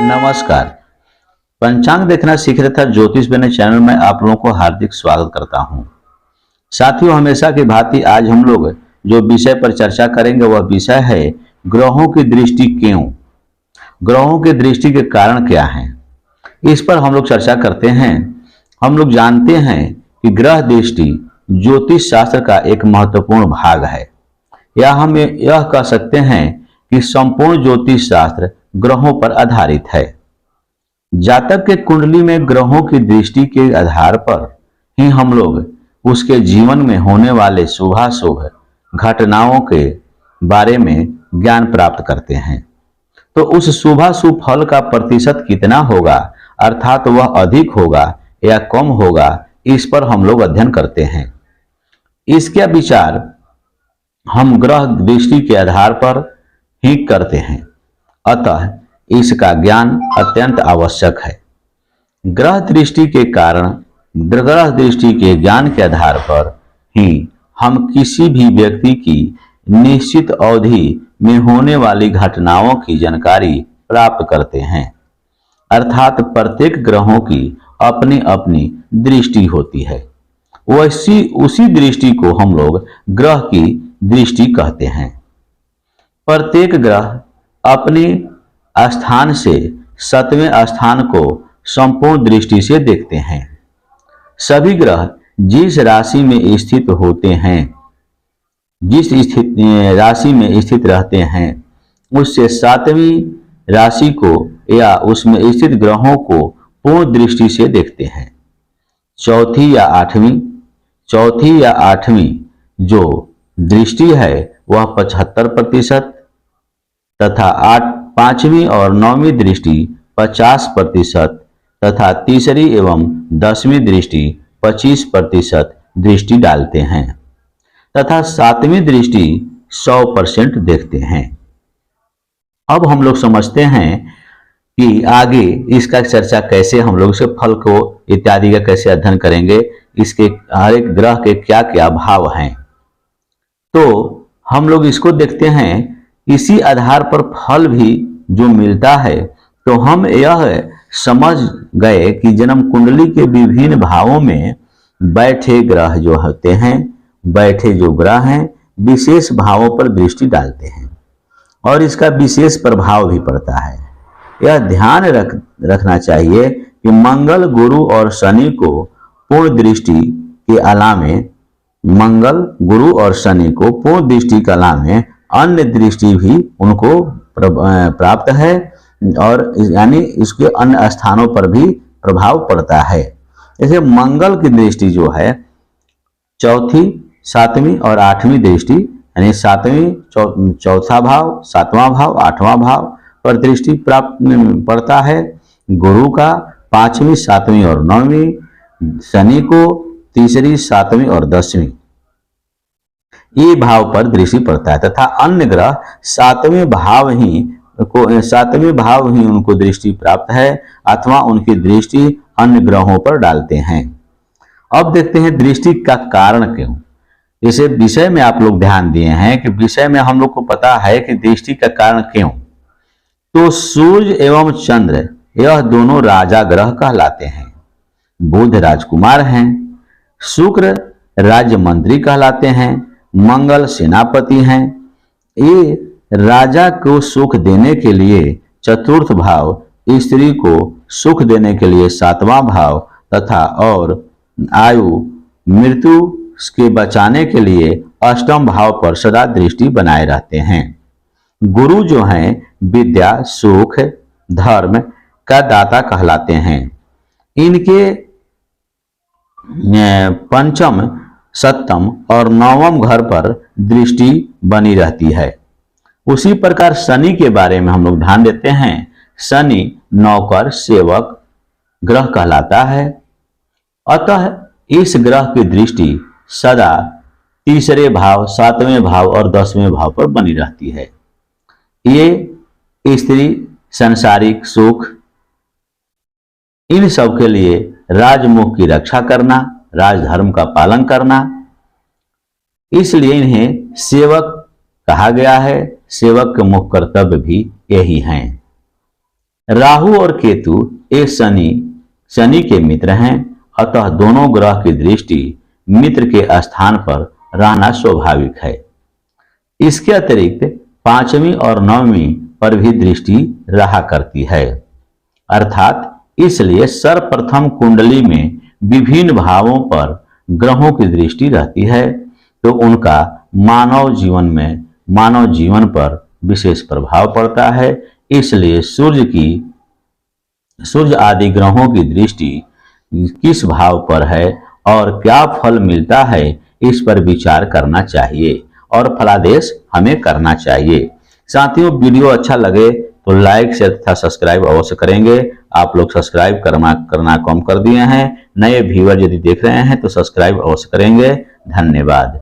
नमस्कार। पंचांग देखना सीख रहे था ज्योतिष बने चैनल में आप लोगों को हार्दिक स्वागत करता हूं। साथियों, हमेशा की भांति आज हम लोग जो विषय पर चर्चा करेंगे वह विषय है ग्रहों की दृष्टि क्यों, ग्रहों की दृष्टि के कारण क्या हैं, इस पर हम लोग चर्चा करते हैं। हम लोग जानते हैं कि ग्रह दृष्टि ज्योतिष शास्त्र का एक महत्वपूर्ण भाग है, या हम यह कह सकते हैं कि संपूर्ण ज्योतिष शास्त्र ग्रहों पर आधारित है। जातक के कुंडली में ग्रहों की दृष्टि के आधार पर ही हम लोग उसके जीवन में होने वाले शुभाशुभ घटनाओं के बारे में ज्ञान प्राप्त करते हैं। तो उस शुभाशुभ फल का प्रतिशत कितना होगा, अर्थात वह अधिक होगा या कम होगा, इस पर हम लोग अध्ययन करते हैं। इसका विचार हम ग्रह दृष्टि के आधार पर ही करते हैं, अतः इसका ज्ञान अत्यंत आवश्यक है। ग्रह दृष्टि के कारण, ग्रह दृष्टि के ज्ञान के आधार पर ही हम किसी भी व्यक्ति की निश्चित अवधि में होने वाली घटनाओं की जानकारी प्राप्त करते हैं। अर्थात प्रत्येक ग्रहों की अपनी अपनी दृष्टि होती है, उसी दृष्टि को हम लोग ग्रह की दृष्टि कहते हैं। प्रत्येक ग्रह अपने स्थान से 7वें स्थान को संपूर्ण दृष्टि से देखते हैं। सभी ग्रह जिस राशि में स्थित होते हैं, जिस राशि में स्थित रहते हैं, उससे 7वीं राशि को या उसमें स्थित ग्रहों को पूर्ण दृष्टि से देखते हैं। चौथी या आठवीं जो दृष्टि है वह 75% तथा 5वीं और 9वीं दृष्टि 50% तथा तीसरी एवं 10वीं दृष्टि 25% दृष्टि डालते हैं तथा 7वीं दृष्टि 100% देखते हैं। अब हम लोग समझते हैं कि आगे इसका चर्चा कैसे हम लोग इसे फल को इत्यादि का कैसे अध्ययन करेंगे, इसके हर एक ग्रह के क्या क्या भाव हैं। तो हम लोग इसको देखते हैं, इसी आधार पर फल भी जो मिलता है। तो हम यह समझ गए कि जन्म कुंडली के विभिन्न भावों में बैठे ग्रह जो होते हैं, बैठे जो ग्रह हैं विशेष भावों पर दृष्टि डालते हैं और इसका विशेष प्रभाव भी पड़ता है। यह ध्यान रखना चाहिए कि मंगल, गुरु और शनि को पूर्ण दृष्टि के अलावे अन्य दृष्टि भी उनको प्राप्त है और यानी इसके अन्य स्थानों पर भी प्रभाव पड़ता है। जैसे मंगल की दृष्टि जो है चौथी, 7वीं और 8वीं दृष्टि, यानी 7वीं चौथा भाव, 7वां भाव, 8वां भाव पर दृष्टि प्राप्त पड़ता है। गुरु का 5वीं, 7वीं और 9वीं, शनि को तीसरी, 7वीं और 10वीं ये भाव पर दृष्टि पड़ता है तथा अन्य ग्रह 7वें भाव ही उनको दृष्टि प्राप्त है अथवा उनकी दृष्टि अन्य ग्रहों पर डालते हैं। अब देखते हैं दृष्टि का कारण क्यों। जैसे विषय में आप लोग ध्यान दिए हैं कि विषय में हम लोग को पता है कि दृष्टि का कारण क्यों। तो सूर्य एवं चंद्र यह दोनों राजा ग्रह कहलाते हैं। बुध राजकुमार हैं, शुक्र राज्य मंत्री कहलाते हैं, मंगल सेनापति हैं। ये राजा को सुख देने के लिए चतुर्थ भाव, स्त्री को सुख देने के लिए 7वां भाव तथा और आयु मृत्यु के बचाने के लिए 8वें भाव पर सदा दृष्टि बनाए रहते हैं। गुरु जो हैं विद्या, सुख, धर्म का दाता कहलाते हैं। इनके पंचम, 7म और 9वें घर पर दृष्टि बनी रहती है। उसी प्रकार शनि के बारे में हम लोग ध्यान देते हैं। शनि नौकर, सेवक ग्रह कहलाता है, अतः इस ग्रह की दृष्टि सदा तीसरे भाव, 7वें भाव और 10वें भाव पर बनी रहती है। ये स्त्री, सांसारिक सुख, इन सब के लिए राजमुख की रक्षा करना, राजधर्म का पालन करना, इसलिए इन्हें सेवक कहा गया है। सेवक के मुख्य कर्तव्य भी यही हैं। राहु और केतु ये शनि के मित्र हैं, अतः दोनों ग्रह की दृष्टि मित्र के स्थान पर रहना स्वाभाविक है। इसके अतिरिक्त पांचवी और नौवीं पर भी दृष्टि रहा करती है, अर्थात इसलिए सर्वप्रथम कुंडली में विभिन्न भावों पर ग्रहों की दृष्टि रहती है तो उनका मानव जीवन पर विशेष प्रभाव पड़ता है। इसलिए सूर्य आदि ग्रहों की दृष्टि किस भाव पर है और क्या फल मिलता है, इस पर विचार करना चाहिए और फलादेश हमें करना चाहिए। साथियों, वीडियो अच्छा लगे तो लाइक शेयर तथा सब्सक्राइब अवश्य करेंगे। आप लोग सब्सक्राइब करना कम कर दिए हैं। नए व्यूअर यदि देख रहे हैं तो सब्सक्राइब अवश्य करेंगे। धन्यवाद।